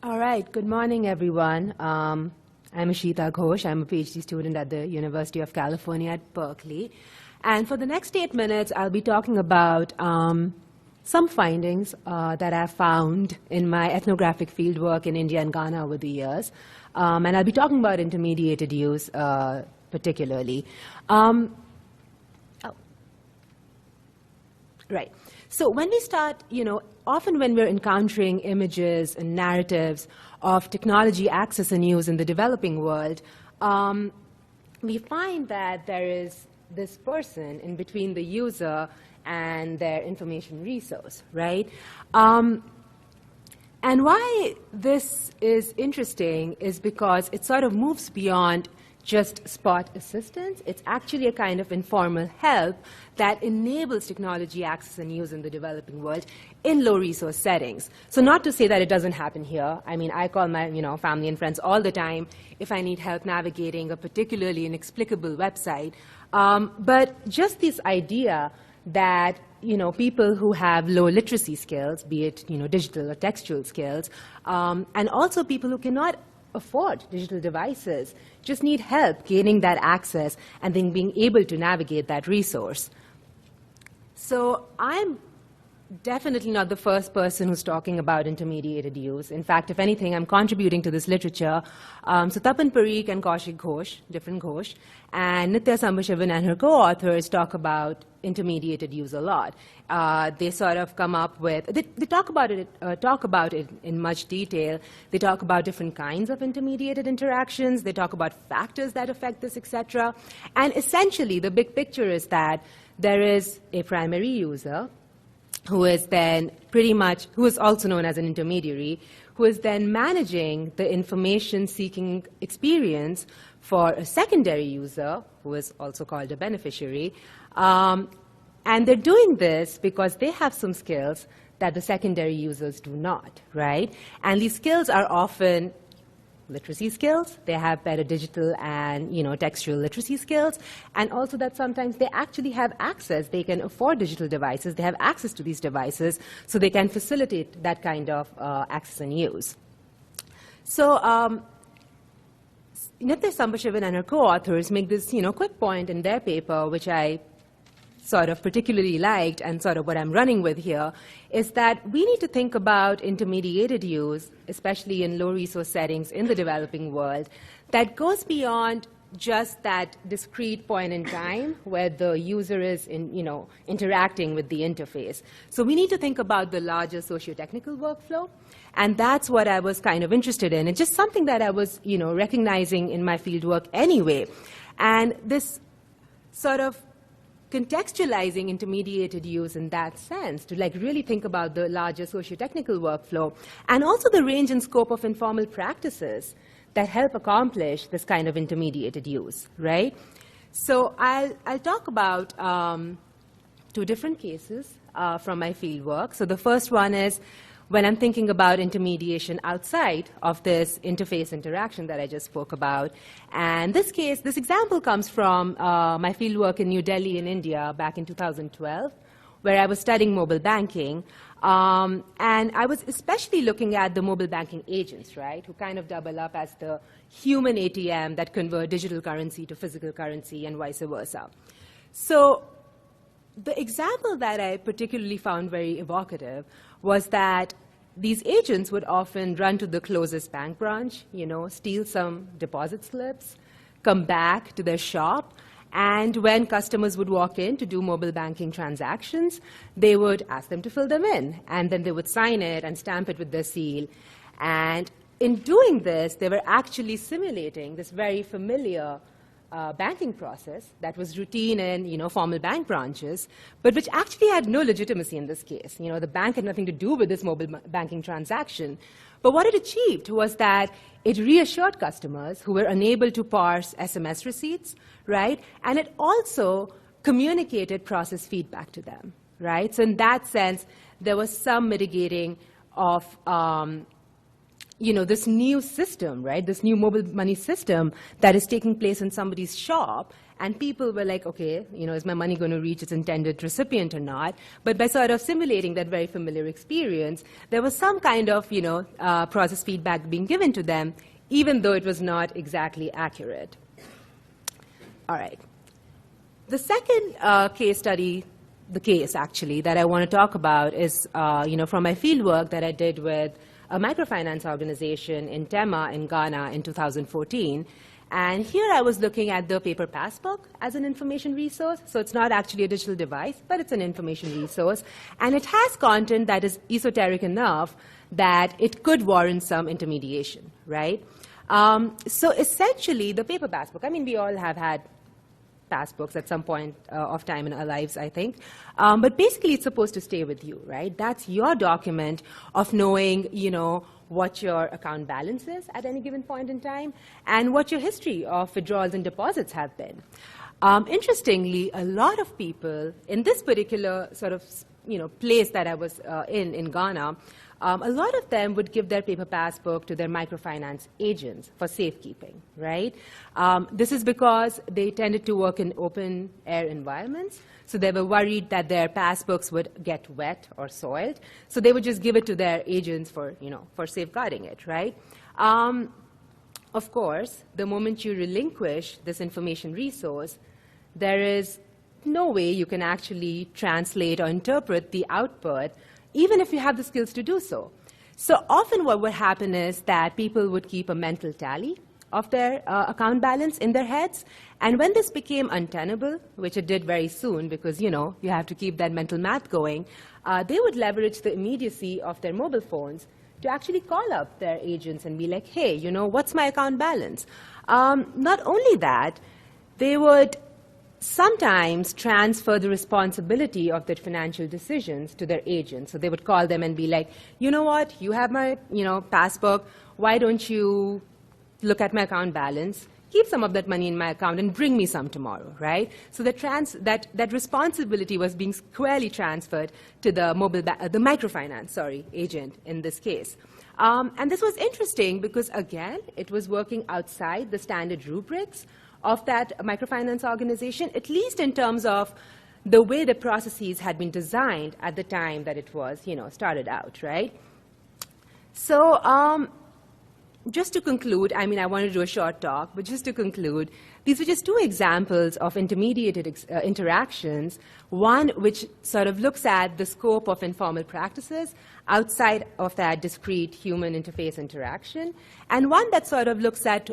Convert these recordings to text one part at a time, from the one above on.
All right, good morning, everyone. I'm Ishita Ghosh. I'm a PhD student at the University of California at Berkeley. And for the next 8 minutes, I'll be talking about some findings that I've found in my ethnographic fieldwork in India and Ghana over the years. And I'll be talking about intermediated use particularly. Right. So when we start, often when we're encountering images and narratives of technology access and use in the developing world, we find that there is this person in between the user and their information resource, right? And why this is interesting is because it sort of moves beyond just spot assistance. It's actually a kind of informal help that enables technology access and use in the developing world in low-resource settings. So not to say that it doesn't happen here. I mean, I call my family and friends all the time if I need help navigating a particularly inexplicable website. But just this idea that people who have low literacy skills, be it digital or textual skills, and also people who cannot afford digital devices, just need help gaining that access and then being able to navigate that resource. So I'm definitely not the first person who's talking about intermediated use. In fact, if anything, I'm contributing to this literature. So Tapan Parikh and Kaushik Ghosh, different Ghosh, and Nitya Sambashivan and her co-authors talk about intermediated use a lot. They sort of come up with, they talk about it in much detail. They talk about different kinds of intermediated interactions. They talk about factors that affect this, etc. And essentially, the big picture is that there is a primary user who is then who is also known as an intermediary, who is then managing the information-seeking experience for a secondary user, who is also called a beneficiary. And they're doing this because they have some skills that the secondary users do not, right? And these skills are often literacy skills. They have better digital and textual literacy skills, and also that sometimes they actually have access. They can afford digital devices. They have access to these devices, so they can facilitate that kind of access and use. So Nitya Sambashivan and her co-authors make this quick point in their paper, which I sort of particularly liked, and sort of what I'm running with here, is that we need to think about intermediated use, especially in low-resource settings in the developing world, that goes beyond just that discrete point in time where the user is interacting with the interface. So we need to think about the larger sociotechnical workflow, and that's what I was kind of interested in. It's just something that I was recognizing in my fieldwork anyway. And this sort of contextualizing intermediated use in that sense, to really think about the larger socio-technical workflow, and also the range and scope of informal practices that help accomplish this kind of intermediated use, right? So I'll talk about 2 different cases from my fieldwork. So the first one is when I'm thinking about intermediation outside of this interface interaction that I just spoke about. And this example comes from my fieldwork in New Delhi in India back in 2012, where I was studying mobile banking. And I was especially looking at the mobile banking agents, right, who kind of double up as the human ATM that convert digital currency to physical currency and vice versa. So the example that I particularly found very evocative was that these agents would often run to the closest bank branch, steal some deposit slips, come back to their shop, and when customers would walk in to do mobile banking transactions, they would ask them to fill them in, and then they would sign it and stamp it with their seal. And in doing this, they were actually simulating this very familiar banking process that was routine in formal bank branches, but which actually had no legitimacy in this case. The bank had nothing to do with this mobile banking transaction. But what it achieved was that it reassured customers who were unable to parse SMS receipts, right? And it also communicated process feedback to them, right? So in that sense, there was some mitigating of this new system, right, this new mobile money system that is taking place in somebody's shop, and people were like, okay, is my money going to reach its intended recipient or not? But by sort of simulating that very familiar experience, there was some kind of, process feedback being given to them, even though it was not exactly accurate. All right. The second case study, the case actually, that I want to talk about is, from my fieldwork that I did with a microfinance organization in Tema in Ghana in 2014. And here I was looking at the paper passbook as an information resource. So it's not actually a digital device, but it's an information resource. And it has content that is esoteric enough that it could warrant some intermediation, right? So essentially, the paper passbook, I mean, we all have had passbooks at some point of time in our lives, I think. But basically, it's supposed to stay with you, right? That's your document of knowing, what your account balance is at any given point in time and what your history of withdrawals and deposits have been. Interestingly, a lot of people in this particular sort of, place that I was in Ghana, a lot of them would give their paper passbook to their microfinance agents for safekeeping, right? This is because they tended to work in open-air environments, so they were worried that their passbooks would get wet or soiled, so they would just give it to their agents for, for safeguarding it, right? Of course, the moment you relinquish this information resource, there is no way you can actually translate or interpret the output, even if you have the skills to do so. So often what would happen is that people would keep a mental tally of their account balance in their heads. And when this became untenable, which it did very soon because, you have to keep that mental math going, they would leverage the immediacy of their mobile phones to actually call up their agents and be like, hey, what's my account balance? Not only that, they would sometimes transfer the responsibility of their financial decisions to their agents. So they would call them and be like, you know what, you have my passbook, why don't you look at my account balance, keep some of that money in my account and bring me some tomorrow, right? So that responsibility was being squarely transferred to the microfinance agent in this case. And this was interesting because, again, it was working outside the standard rubrics of that microfinance organization, at least in terms of the way the processes had been designed at the time that it was, started out, right? So just to conclude, I mean, I wanted to do a short talk, but just to conclude, these were just two examples of intermediated interactions, one which sort of looks at the scope of informal practices outside of that discrete human interface interaction, and one that sort of looks at,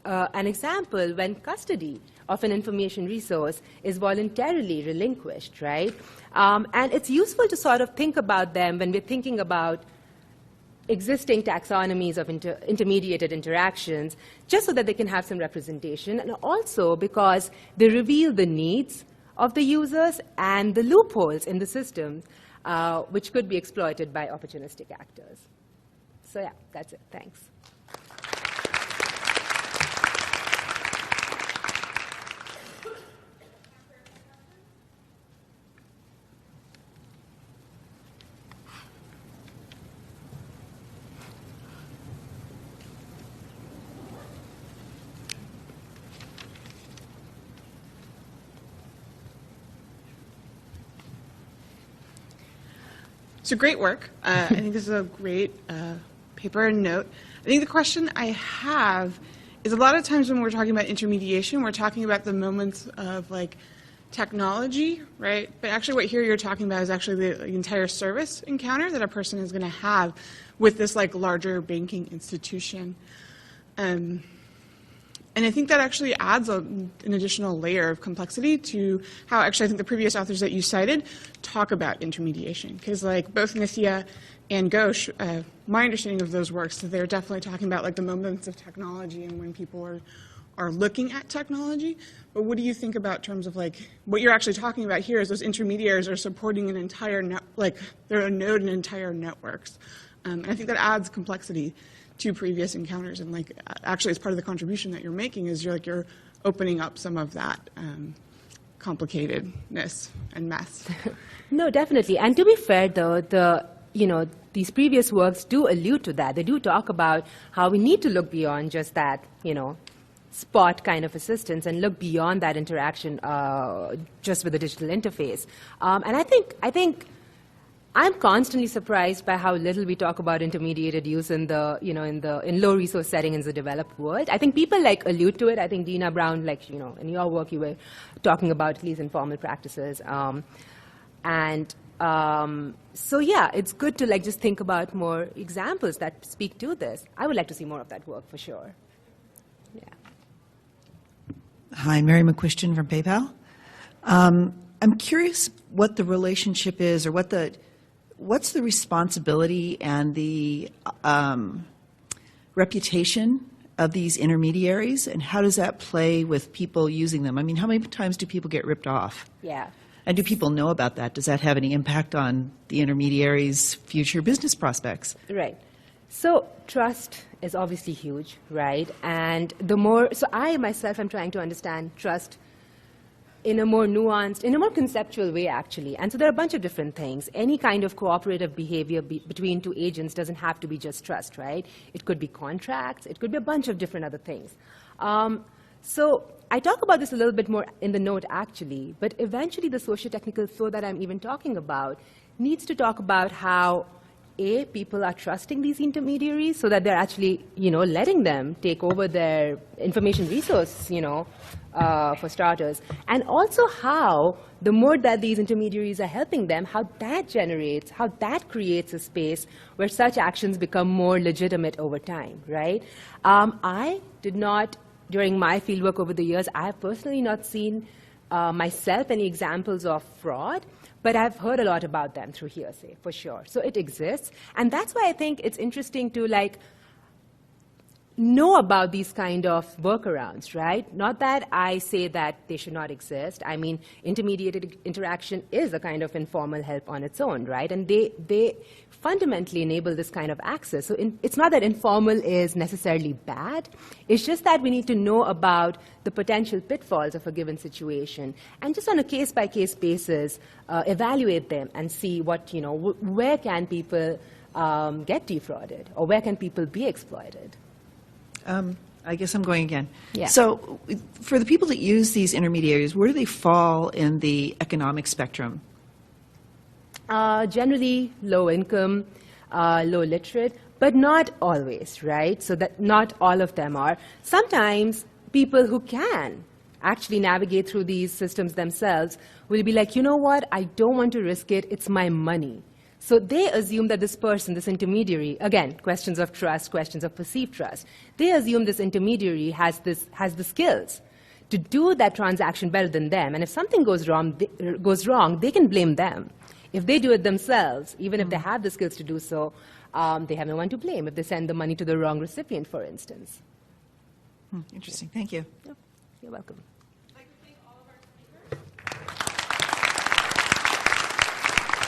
an example when custody of an information resource is voluntarily relinquished, right? And it's useful to sort of think about them when we're thinking about existing taxonomies of intermediated interactions, just so that they can have some representation, and also because they reveal the needs of the users and the loopholes in the system, which could be exploited by opportunistic actors. So yeah, that's it. Thanks. So great work. I think this is a great paper and note. I think the question I have is a lot of times when we're talking about intermediation, we're talking about the moments of like technology, right? But actually what here you're talking about is actually the entire service encounter that a person is going to have with this like larger banking institution. And I think that actually adds an additional layer of complexity to how actually I think the previous authors that you cited talk about intermediation. Because like both Nithya and Ghosh, my understanding of those works, they're definitely talking about like the moments of technology and when people are looking at technology. But what do you think about terms of like what you're actually talking about here is those intermediaries are supporting an entire they're a node in entire networks. And I think that adds complexity to previous encounters, and like actually as part of the contribution that you're making is you're opening up some of that complicatedness and mess. No, definitely. And to be fair, though, these previous works do allude to that. They do talk about how we need to look beyond just that, spot kind of assistance and look beyond that interaction just with the digital interface. And I think I'm constantly surprised by how little we talk about intermediated use in in low resource setting in the developed world. I think people like allude to it. I think Dina Brown, in your work, you were talking about at least informal practices. So yeah, it's good to just think about more examples that speak to this. I would like to see more of that work for sure. Yeah. Hi, Mary McQuiston from PayPal. I'm curious what the relationship is, or what's the responsibility and the reputation of these intermediaries, and how does that play with people using them? I mean, how many times do people get ripped off? Yeah. And do people know about that? Does that have any impact on the intermediaries' future business prospects? Right. So trust is obviously huge, right? And so I myself am trying to understand trust in a more nuanced, in a more conceptual way, actually. And so there are a bunch of different things. Any kind of cooperative behavior between two agents doesn't have to be just trust, right? It could be contracts. It could be a bunch of different other things. So I talk about this a little bit more in the note, actually. But eventually, the sociotechnical flow that I'm even talking about needs to talk about how people are trusting these intermediaries so that they're actually, letting them take over their information resource, for starters. And also how the more that these intermediaries are helping them, how that creates a space where such actions become more legitimate over time, right? I did not, during my fieldwork over the years, I have personally not seen myself any examples of fraud, but I've heard a lot about them through hearsay, for sure. So it exists. And that's why I think it's interesting to know about these kind of workarounds, right? Not that I say that they should not exist. I mean, intermediated interaction is a kind of informal help on its own, right? And they fundamentally enable this kind of access. So it's not that informal is necessarily bad. It's just that we need to know about the potential pitfalls of a given situation and just on a case-by-case basis evaluate them and see what, where can people get defrauded or where can people be exploited. I guess I'm going again. Yeah. So for the people that use these intermediaries, where do they fall in the economic spectrum? Generally low income, low literate, but not always, right? So that not all of them are. Sometimes people who can actually navigate through these systems themselves will be like, you know what, I don't want to risk it, it's my money. So they assume that this person, this intermediary, again, questions of trust, questions of perceived trust, they assume this intermediary has the skills to do that transaction better than them. And if something goes wrong, they can blame them. If they do it themselves, even if they have the skills to do so, they have no one to blame if they send the money to the wrong recipient, for instance. Interesting. Thank you. Yep. You're welcome.